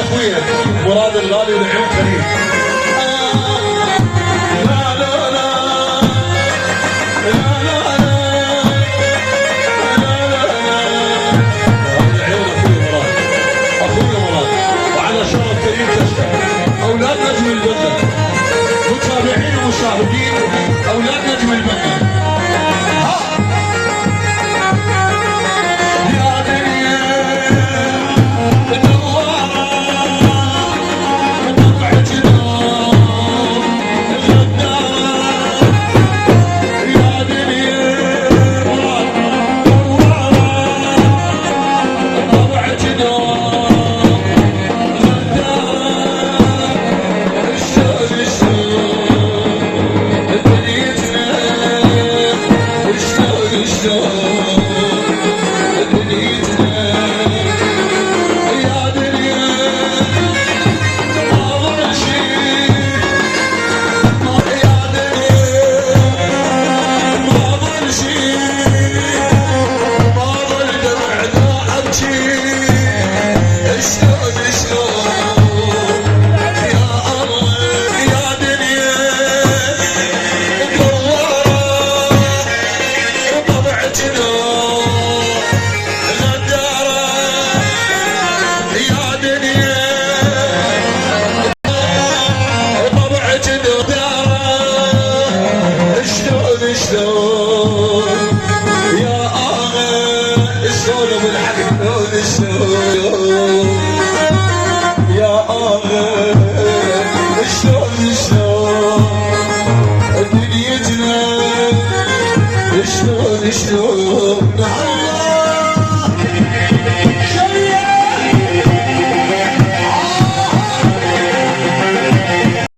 اخويا مراد الغالي والعيون كريم. أولاد نجم البنا متابعين ومشاهدين، أولاد نجم البنا. يا دنيا دوارة طبعك نار غدارة، يا دنيا دوارة طبعك نار. شلون